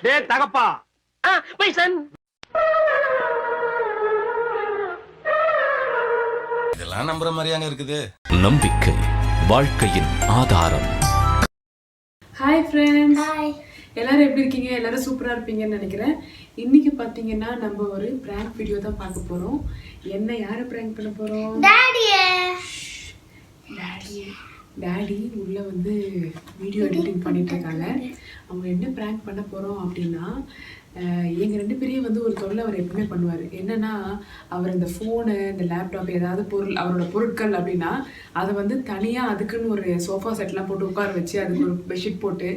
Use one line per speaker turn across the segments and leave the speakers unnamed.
டேய் தகப்பா பைசன்
இதெல்லாம் நம்புற மாதிரியாங்க இருக்குது.
நம்பிக்கை வாழ்க்கையின் ஆதாரம்.
ஹாய் ஃப்ரெண்ட்ஸ்,
ஹாய்,
எல்லாரும் எப்படி இருக்கீங்க? எல்லாரும் சூப்பராக இருப்பீங்கன்னு நினைக்கிறேன். இன்னைக்கு பார்த்தீங்கன்னா நம்ம ஒரு பிராங்க் வீடியோ தான் பார்க்க போகிறோம். என்ன யாரை பிராங்க் பண்ண போகிறோம்? டாடி உள்ள வந்து வீடியோ எடிட்டிங் பண்ணிட்டு இருக்காங்க. அவங்க என்ன பிராங்க் பண்ண போகிறோம் அப்படின்னா, எங்கள் 2 பேரையும் வந்து ஒரு தொல்லை அவர் எப்பவுமே பண்ணுவார். என்னன்னா, அவர் இந்த ஃபோனு, இந்த லேப்டாப், ஏதாவது பொருள், அவரோட பொருட்கள் அப்படின்னா அதை வந்து தனியாக அதுக்குன்னு ஒரு சோஃபா செட்லாம் போட்டு உட்கார வச்சு அதுக்கு ஒரு பெட்ஷீட் போட்டு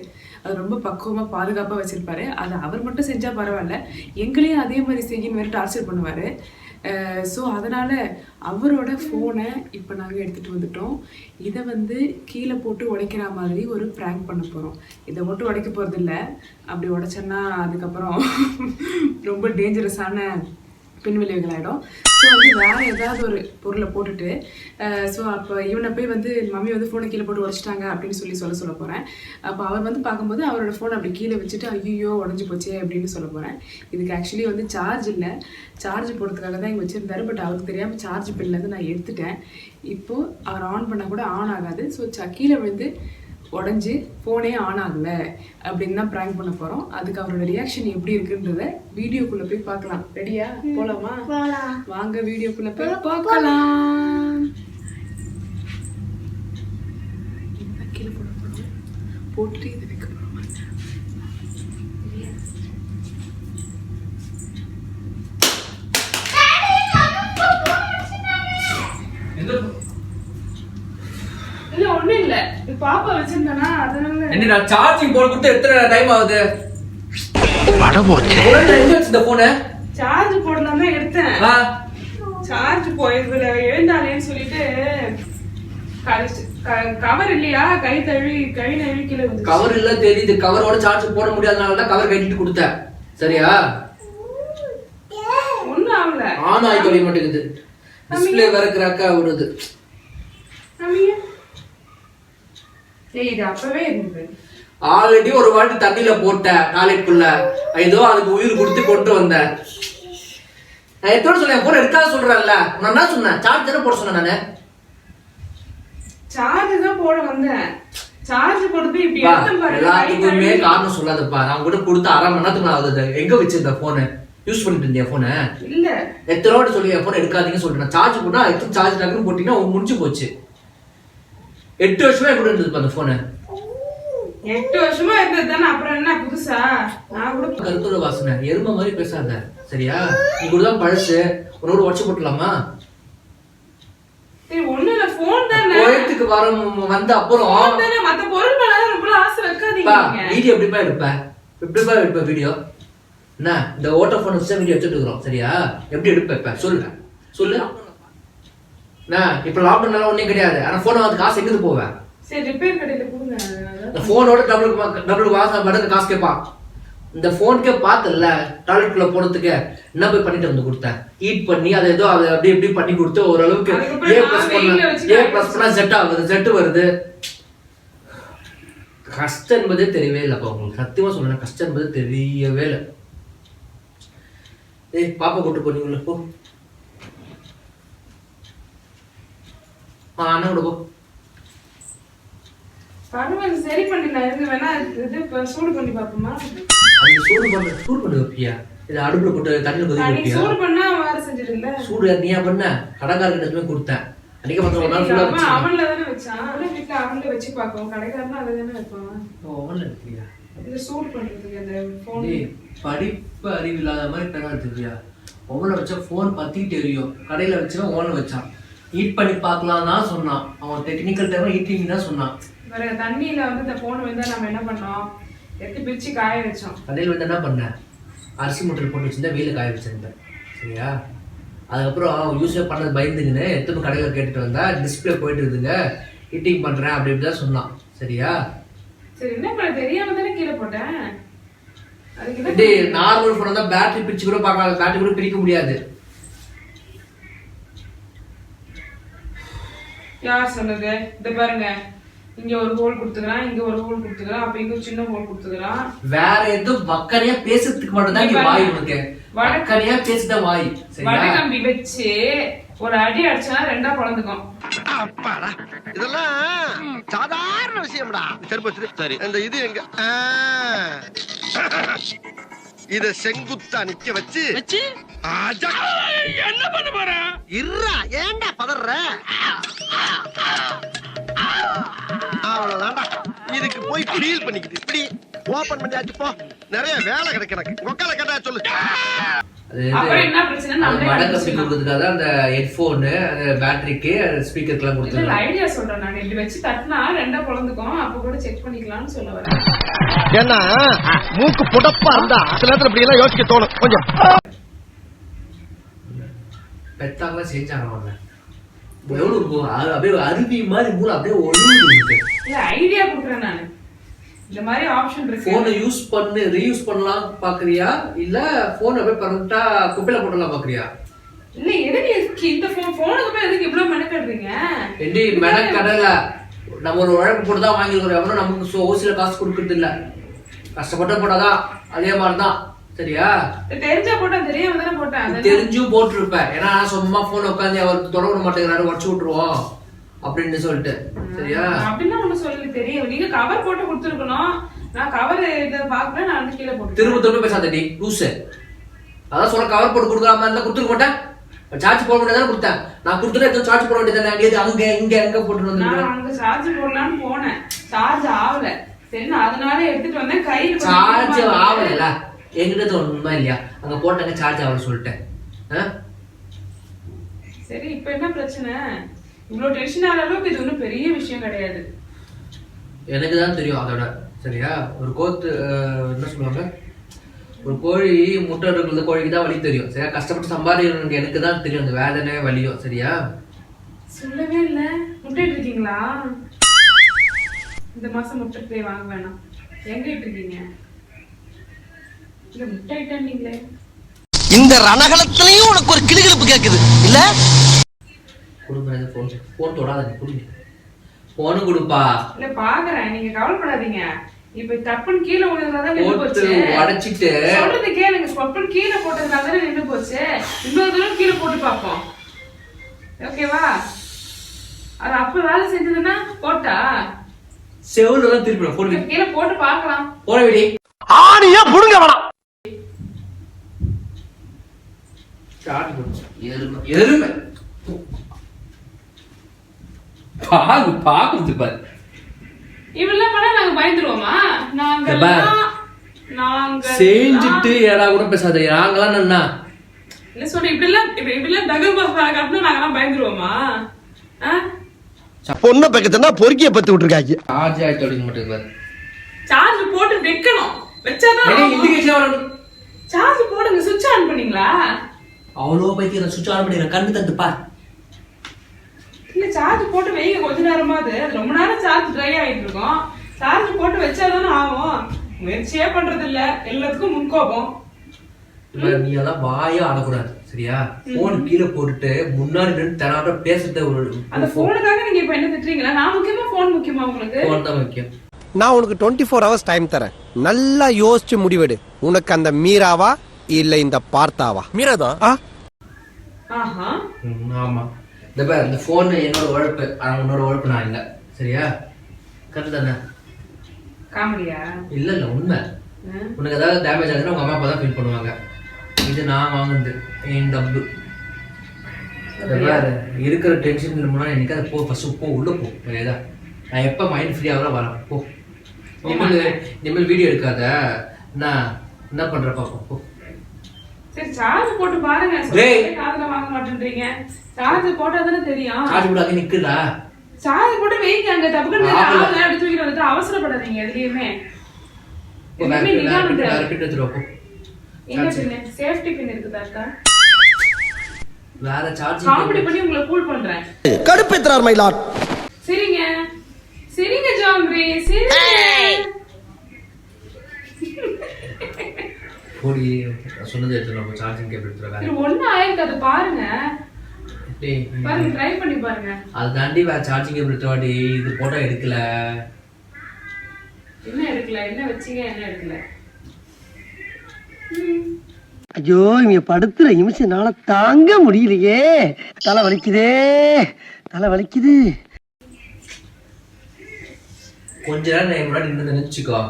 அது ரொம்ப பக்குவமாக பாதுகாப்பாக வச்சுருப்பாரு. அதை அவர் மட்டும் செஞ்சால் பரவாயில்ல, எங்களையும் அதே மாதிரி செய்யணும் வேறு டார்ச்சர் பண்ணுவார். ஸோ அதனால் அவரோட ஃபோனை இப்போ நாங்கள் எடுத்துகிட்டு வந்துட்டோம். இதை வந்து கீழே போட்டு உடைக்கிற மாதிரி ஒரு ப்ராங்க் பண்ண போகிறோம். இதை மட்டும் உடைக்க போகிறதில்ல, அப்படி உடைச்சோன்னா அதுக்கப்புறம் ரொம்ப டேஞ்சரஸான பின்விளைவுகள் ஆகிடும். ஸோ வந்து வேறு ஏதாவது ஒரு பொருளை போட்டுட்டு ஸோ அப்போ இவனை போய் வந்து மம்மி வந்து ஃபோனை கீழே போட்டு உடைச்சிட்டாங்க அப்படின்னு சொல்ல போகிறேன். அப்போ அவர் வந்து பார்க்கும்போது அவரோட ஃபோன் அப்படி கீழே வச்சுட்டு ஐயோ உடஞ்சி போச்சே அப்படின்னு சொல்ல போகிறேன். இதுக்கு ஆக்சுவலி வந்து சார்ஜ் இல்லை, சார்ஜ் போடுறதுக்காக தான் இங்கே வச்சுருந்தாரு. பட் அவருக்கு தெரியாமல் சார்ஜ் பின்லேருந்து நான் எடுத்துட்டேன். இப்போது அவர் ஆன் பண்ணால் கூட ஆன் ஆகாது. ஸோ கீழே வந்து உடஞ்சி ஃபோனே ஆன் ஆகலை அப்படின்னு தான் ப்ராங்க் பண்ண போகிறோம். அதுக்கு அவரோட ரியாக்ஷன் எப்படி இருக்குன்றத வீடியோக்குள்ளே போய் பார்க்கலாம். ரெடியா? போகலாமா? வாங்க வீடியோக்குள்ளே போய் பார்க்கலாம். கீழே போட போகிறோம், போட்டுட்டு இதை வைக்க போகிறோம். இல்ல ஒண்ணும் இல்ல, பாப்பா வச்சிருந்தானா அதனால.
என்ன சார்ஜிங் போட கொடுத்து எத்தனை டைம் ஆகுது?
வட போச்சு.
எங்க வச்ச இந்த போன்?
சார்ஜ் போடலாம் தான் எடுத்தேன். சார்ஜ் போயிடுதுல எழுந்தாலேன்னு சொல்லிட்டு கவர் இல்லையா, கை நழுவி கீழே வந்து.
கவர் இல்ல தெரியுது, கவரோட சார்ஜ் போட முடியாதனால தான் கவர் கட்டிட்டு கொடுத்தேன். சரியா?
ஒண்ணும் ஆகல,
ஆன் ஆகி தொலைய மாட்டேங்குது. டிஸ்ப்ளே வேற கிராக்கா விடுது.
இது அப்பவே இருந்தது.
ஆல்ரெடி ஒரு வாட்டி தண்ணியில போட்டேன் டாய்லெட்குள்ள, ஏதோ அதுக்கு உயிர் கொடுத்து கொண்டு வந்தேன். நான் எத்தோட சொன்னேன் போன் எடுக்காத சொல்றேன்ல. நான் என்ன சொன்னேன்? சார்ஜ் தானே போட சொன்னேன். நானு
சார்ஜ் தான் போட வந்தேன். சார்ஜ் போடுறது இப்படி எடுத்தேன் பாரு.
எல்லாத்துக்குமே காரணம் சொல்லாதப்பா. நான் கூட கொடுத்து 1/2 மணி நேரத்துக்கு நான் அதை எங்க வச்சிருந்த போனை யூஸ் பண்ணிட்டு இருந்தேன். போனை
இல்ல
எத்தனை வாட்டி சொல்லி என் போன் எடுக்காதீங்கன்னு சொல்லிட்டு சார்ஜ் போட்டா எத்தனை சார்ஜ் டக்குன்னு போட்டீங்கன்னா முடிஞ்சு போச்சு. 8 வருஷமா எப்படி இருந்தது அந்த போனு?
8 வருஷமா இருந்தது தானே, அப்புறம் என்ன புதுசா? நான் கூட
கருத்துள்ள வாசனை எருமை மாதிரி பேசாத. சரியா? நீ கூட தான் பழசு, உன்னோட உடச்சு போட்டலாமா?
சரி ஒண்ணு இல்ல, போன் தானே.
கோயத்துக்கு வந்த அப்புறம்
தானே, மத்த பொருள் மேல ரொம்ப ஆசை வைக்காதீங்க.
வீடியோ எப்படிப்பா எடுப்ப வீடியோ? என்ன இந்த ஓட்டோ போன் வச்சு வீடியோ எடுத்துட்டு இருக்கிறோம். சரியா? எப்படி எடுப்ப சொல்லு. இப்ப லாக்டவுன் ஒன்னும் கிடையாது. ஆனா போன் வந்து காசு எங்கிருந்து போவேன்?
சரி ரிப்பேர் கடையில கொடுங்க.
இந்த போனோட டபுள் வாசம் மடங்கு காசு கேட்பான். இந்த போனுக்கே பார்த்தல டாய்லெட்குள்ள போனதுக்கு என்ன போய் பண்ணிட்டு வந்து கொடுத்தேன். ஹீட் பண்ணி அதை ஏதோ அதை அப்படி இப்படி பண்ணி கொடுத்து ஓரளவுக்கு ஏ பிளஸ் பண்ணா செட் ஆகுது, செட்டு வருது. கஷ்டம் என்பதே தெரியவே இல்லைப்பா உங்களுக்கு. சத்தியமா சொல்றேன், கஷ்டம் என்பது தெரியவே இல்லை. ஏய் பாப்பா கூட்டு போனீங்களா? போ அண்ணா கூட போ.
பரவாயில்ல, சரி பண்ணிடலாம். இருந்து வேணா இது சூடு பண்ணி பார்ப்போமா?
அந்த சூடு பண்ணி வைப்பியா? இது அடுப்புல போட்டு தண்ணியில கொதிக்க வைப்பியா?
சூடு பண்ணா வேற செஞ்சிடல.
சூடு நீயா பண்ண? கடைக்காரர்கிட்ட எதுவுமே கொடுத்தேன். அன்னைக்கு மட்டும் ஒரு நாள் ஃபுல்லா வச்சு
அவன்ல தானே வச்சான். வீட்டுல அவன்ல வச்சு பார்ப்போம். கடைக்காரனா அதை தானே வைப்பான்.
அவன்ல வைப்பியா?
இது சூடு பண்றதுக்கு அந்த போன்.
படிப்பு அறிவு இல்லாத மாதிரி பேராது தெரியா? ஓவன்ல வச்சா போன் பத்திட்டு எரியும். கடையில வச்சா ஓவன்ல வச்சான். ஹீட் பண்ணி பார்க்கலாம் தான் சொன்னான். அவன் டெக்னிக்கல் டைம் ஹீட்டிங் தான் சொன்னான்.
வேற தண்ணியில வந்து இந்த போன் வந்து நம்ம என்ன பண்ணோம், எடுத்து பிரிச்சு காய வச்சோம்.
கடையில் வந்து என்ன பண்ணேன்? அரிசி மூட்டையில் போட்டு வச்சிருந்தேன், வெயில காய வச்சிருந்தேன். சரியா? அதுக்கப்புறம் யூஸே பண்ணது பயந்துங்கன்னு எத்தனை கடையில் கேட்டுட்டு வந்தா டிஸ்பிளே போயிட்டு இருக்குதுங்க, ஹீட்டிங் பண்றேன் அப்படி இப்படி தான் சொன்னான். சரியா?
சரி என்ன பண்ண, தெரியாம தானே கீழே போட்டேன்.
நார்மல் போன் தான் பேட்டரி பிரிச்சு கூட பார்க்கலாம், பேட்டரி கூட பிரிக்க முடியாது.
யார் சொன்னது? இது பாருங்க, இங்க ஒரு ஹோல் கொடுத்துக்கிறான், இங்க ஒரு ஹோல் கொடுத்துக்கிறான், அப்ப இங்க ஒரு சின்ன ஹோல் கொடுத்துக்கிறான்.
வேற எதுவும் வக்கனையா பேசுறதுக்கு மட்டும் தான் நீ வாய் உனக்கு. வக்கனையா பேசுத வாய்.
வடகம்பி வச்சு ஒரு அடி அடிச்சா ரெண்டா குழந்துக்கும்.
அப்பாடா இதெல்லாம் சாதாரண விஷயம்டா. சரி இந்த இது எங்க இத செங்குத்தா நிக்க வச்சு என்ன பண்ண போற? இருடா ஏன்டா பதற? அவ்வளவுதான்டா. இதுக்கு போய் ஃபீல் பண்ணிக்கிட்டு இப்படி ஓபன் பண்ணியாச்சு போ. நிறைய வேலை கிடைக்கு எனக்கு. உக்கால கேட்டா சொல்லு.
அப்புறம் என்ன பிரச்சனை? நம்ம
வடகம்பி கொடுக்கிறதுக்காக அந்த ஹெட்போன், அந்த பேட்டரிக்கு, ஸ்பீக்கர்க்கெல்லாம் கொடுத்து
இல்ல ஐடியா சொல்றேன் நான். இப்படி வச்சு தட்டினா ரெண்டா குழந்துக்கும். அப்ப கூட செக் பண்ணிக்கலாம்னு சொல்ல வரேன்.
ஏன்னா மூக்கு புடப்பா இருந்தா சில நேரத்துல இப்படி எல்லாம் யோசிக்க தோணும். கொஞ்சம்
பெத்தாங்களா செஞ்சாங்க. எவ்வளவு அப்படியே அருவி மாதிரி மூளை அப்படியே ஒழுங்கு.
இல்ல ஐடியா கொடுக்குறேன் நான். இந்த மாதிரி ஆப்ஷன் இருக்கு.
போனை யூஸ் பண்ணி ரீயூஸ் பண்ணலாம் பாக்குறியா, இல்ல போன் அப்படியே பர்மனண்டா குப்பையில போடலாம் பாக்குறியா?
இல்ல எதுக்கு இந்த போனுக்கு போய் எதுக்கு இவ்வளவு மெனக்கடுறீங்க?
எப்படி மெனக்கடல? நம்ம ஒரு உழைப்பு போட்டு தான் வாங்கிருக்கிறோம். எவனும் நமக்கு ஓசில காசு கொடுக்கறது இல்ல. கஷ்டப்பட்டு போட்டாதான். அதே மாதிரிதான். சரியா?
தெரிஞ்சா போட்டா தெரியாம தானே போட்டேன்.
தெரிஞ்சும் போட்டிருப்பேன். ஏன்னா சும்மா போன் உட்காந்து அவருக்கு தொட விட மாட்டேங்கிறாரு, உடச்சு விட்டுருவோம் அப்படின்னு சொல்லிட்டு. சரியா?
அப்படின்னா ஒண்ணு சொல்லி தெரியும். நீங்க கவர் போட்டு கொடுத்துருக்கணும். நான் கவர் இத பாக்கல, நான் வந்து கீழே போட்டு.
திரும்ப பேசாதடி லூசு. அதான் சொல்ல, கவர் போட்டு கொடுக்காம இருந்தா கொடுத்துருக்க மாட்டேன். சார்ஜ் போட வேண்டியதானே கொடுத்தேன். நான் கொடுத்துட்டு சார்ஜ் போட வேண்டியதானே. அங்க இங்க எங்க போட்டு வந்து
நான் அங்க சார்ஜ் போடலாம்னு போனேன். சார்ஜ் ஆகல. சரி நான் அதனால எடுத்துட்டு வந்தேன். கையில
சார்ஜ் ஆகல. எங்கிட்ட ஒண்ணுமா இல்லையா? அங்க போட்டாங்க சார்ஜ் ஆகல சொல்லிட்டேன்.
சரி இப்ப என்ன பிரச்சனை? இவ்வளவு டென்ஷன் ஆகிற அளவுக்கு இது ஒன்றும் பெரிய விஷயம் கிடையாது.
எனக்கு தான் தெரியும் அதோட. சரியா? ஒரு கோத்து என்ன சொல்லுவாங்க, ஒரு கோழி முட்டை இருக்கிறது கோழிக்கு தான் வலி தெரியும். சரியா? கஷ்டப்பட்டு சம்பாதிக்கிறவங்க எனக்கு தான் தெரியும் அந்த வேதனை வலியும். சரியா?
சொல்லவே இல்லை. முட்டை இருக்கீங்களா? இந்த மாசம் முட்டை போய் வாங்க வேணாம். எங்க இருக்கீங்க? இல்ல முட்டை ஐட்டீங்களே.
இந்த ரணகலத்திலையும் உனக்கு ஒரு கிளுகிழப்பு கேக்குது இல்ல?
கொடுக்குறது போன் தொடாத. நீ குடுங்க போனு கொடுப்பா.
இல்ல பாக்குறேன், நீங்க கவலைப்படாதீங்க. இப்ப தப்புன்னு கீழே விழுந்ததுனால நின்று போச்சு.
உடைச்சிட்டு
சொல்றது கேளுங்க. தப்புன்னு கீழே போட்டதுனால தானே நின்று போச்சு. இன்னொரு தடவை கீழே போட்டு பார்ப்போம். ஓகேவா? அது அப்ப வேலை செஞ்சதுன்னா போட்டா
செவுல திருப்பி போட்டு
கீழே போட்டு பார்க்கலாம்.
போட விடி.
ஆணியா புடுங்க வேணாம்.
எருமை பாக்குறது பாரு.
இவெல்லாம் பண்ணா நாங்க பயந்துருவோமா? நாங்க
செஞ்சுட்டு ஏடா கூட பேசாத. நாங்களாம் என்ன
இல்ல சொல்ற இப்படிலாம் தகவல் காட்டினா நாங்கெல்லாம் பயந்துருவோமா?
பொண்ணை பக்கத்துனா பொறுக்கிய பத்து விட்டுருக்காங்க.
சார்ஜ் ஆயிட்டு அடிக்க மாட்டேங்குது.
சார்ஜ் போட்டு வைக்கணும். வச்சாதான்
இண்டிகேஷன்.
சார்ஜ் போடுங்க. சுவிட்ச் ஆன் பண்ணீங்களா?
அவ்வளோ பைத்தியம். சுவிட்ச் ஆன் பண்ணிடுறேன். கண்ணு தந்து பார்.
இல்ல சார்ஜ் போட்டு வைங்க கொஞ்ச நேரமாவது. அது ரொம்ப நேரம் சார்ஜ் ட்ரை ஆகிட்டு இருக்கும். சார்ஜ் போட்டு வச்சாதானே ஆகும். முயற்சியே பண்றது இல்ல. எல்லாத்துக்கும் முன்கோபம்.
நீ எல்லாம் வாயா ஆடக்கூடாது. சரியா? போன் கீழே போட்டுட்டு முன்னாடி நின்று தராட்ட பேசுறது. ஒரு
அந்த போனுக்காக நீங்க இப்ப என்ன திட்டுறீங்களா? நான் முக்கியமா போன் முக்கியமா உங்களுக்கு?
போன் தான் முக்கியம்.
நான் உனக்கு 24 hours டைம் தரேன். நல்லா யோசிச்சு முடிவெடு. உனக்கு அந்த மீராவா இல்ல இந்த பார்த்தாவா?
மீராதான்.
ஆஹா
ஆமா. இந்த பாரு, இந்த போன் என்னோட உழைப்பு. உன்னோட உழைப்பு நான் இல்ல. சரியா? கரெக்ட் தானே?
காமெடியா?
இல்ல உண்மை. உனக்கு ஏதாவது டேமேஜ் ஆகுதுன்னா உங்க அம்மா அப்பா தான் ஃபீல் பண்ணுவாங்க. இது நான் வாங்குறது என் டப்பு. இருக்கிற டென்ஷன் முன்னாடி எனக்கு அதை போ. ஃபர்ஸ்ட் போ, உள்ள போ. ஏதா நான் எப்ப மைண்ட் ஃப்ரீ ஆகலாம் வரேன். போ. இனிமேல் வீடியோ எடுக்காத. நான் என்ன பண்ற பாப்போம். போ.
சரி சார்ஜ் போட்டு பாருங்க. காதுல வாங்க மாட்டேன்றீங்க. சார்ஜ் போட்டா தானே தெரியும்.
சார்ஜ் போட்டு அங்கே நிக்குதா?
சார்ஜ் போட்டு வெயிங்க. அங்க டப்புக்கு ஆளு எடுத்து தூக்கிட்டு வந்துட்டு அவசரப்படாதீங்க. எதுலயுமே சேஃப்டி பின் இருக்குதாக்கா?
வேற சார்ஜ்
காமெடி பண்ணி உங்களை கூல் பண்றேன்.
கடுப்பேத்துறார் மயிலாட்.
சரிங்க சரிங்க ஜாம்பரி சரிங்க.
போடி சொன்னது எடுத்து நம்ம சார்ஜிங் கேபிள் எடுத்துறேன்.
இது ஒண்ணு ஆயிருக்கு. அது பாருங்க.
டேய்
பாருங்க ட்ரை பண்ணி பாருங்க.
அது தாண்டி சார்ஜிங் கேபிள் தேடி இது போட்டோ எடுக்கல.
என்ன எடுக்கல? என்ன வச்சீங்க? என்ன எடுக்கல?
ஐயோ இங்க படுத்துற நிமிஷம்னால தாங்க முடியலையே. தலை வலிக்குதே, தலை வலிக்குது.
கொஞ்ச நேரம் நான் முன்னாடி நின்று நினைச்சுக்கோ.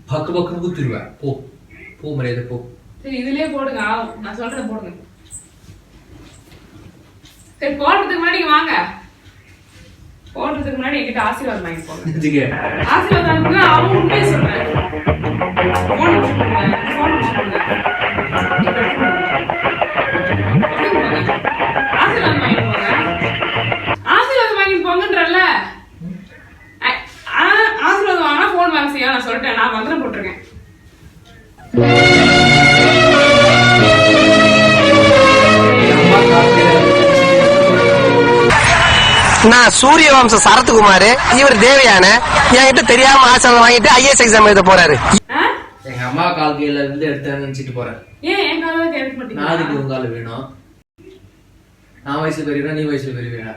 பக்கு பக்குன்னு குத்திடுவேன். போ போ மரியாதை போ.
சரி இதுலயே போடுங்க. நான் சொல்றேன் போடுங்க. சரி போடுறதுக்கு முன்னாடி வாங்க. போடுறதுக்கு முன்னாடி என்கிட்ட ஆசீர்வாதம் வாங்கி போங்க.
இதுக்கு
ஆசீர்வாதம் வாங்குங்க. அவங்க உண்மையை சொல்றேன். போன் வச்சுக்கோங்க. போன் வச்சுக்கோங்க. ஆசீர்வாதம் வாங்கி போங்க. ஆசீர்வாதம் வாங்கி போங்கன்றல்ல. ஆசீர்வாதம் வாங்கினா போன் வாங்க செய்ய நான் சொல்லிட்டேன். நான் மந்திரம் போட்டிருக்கேன்.
நான் சூரிய வம்ச சரத்குமார், இவர் தேவயான. என்கிட்ட தெரியாம ஆசிரியர் வாங்கிட்டு ஐஏஎஸ் எக்ஸாம் எழுத போறாரு.
எங்க அம்மா கால் கையில இருந்து எடுத்து நினைச்சிட்டு போறேன்.
ஏன் என் கால எடுக்க மாட்டீங்க?
நாளைக்கு உங்கால வேணும். நான் வயசுல பெரியவா, நீ வயசுல பெரியவா.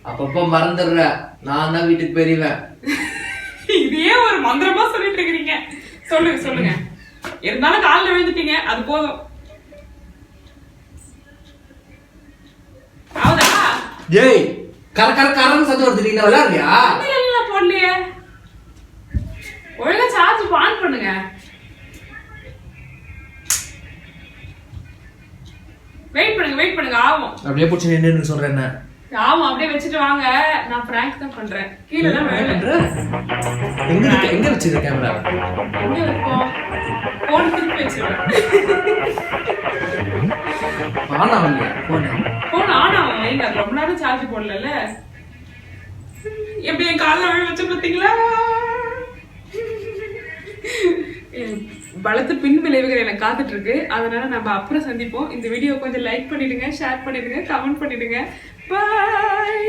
அப்பப்ப மறந்துடுற. நான் தான் வீட்டுக்கு பெரியவன்.
இதே ஒரு மந்திரமா சொல்லிட்டு இருக்கீங்க. சொல்லுங்க சொல்லுங்க. இருந்தாலும் காலில் விழுந்துட்டீங்க, அது போதும். அவதா
ஜெய் கர கர கரன்னு சத்தம் வருது. நீங்க விளையாடுறியா?
இல்ல போடலையே. ஒழுங்கா சார்ஜ் ஆன் பண்ணுங்க. வெயிட் பண்ணுங்க ஆகும்.
அப்படியே பிடிச்சி நின்னு சொல்றேன். என்ன
ஆமா அப்படியே வச்சுட்டு வாங்க. நான் பிராங்க் தான் பண்றேன். கீழே தான்
எங்க வச்சிருக்க கேமரா?
எங்க இருக்கும்? போன் திருப்பி வச்சிருக்கேன்.
ஆனா வரலையா
போன் ஆன் ஆகும். வைங்க, அது ரொம்ப நேரம் சார்ஜ் போடல. எப்படி என் காலில் வச்சு பார்த்தீங்களா? பலத்த பின் விளைவுகள் எனக்கு காத்துட்டு இருக்கு. அதனால நம்ம அப்புறம் சந்திப்போம். இந்த வீடியோ கொஞ்சம் லைக் பண்ணிடுங்க, ஷேர் பண்ணிடுங்க, கமெண்ட் பண்ணிடுங்க. பாய்.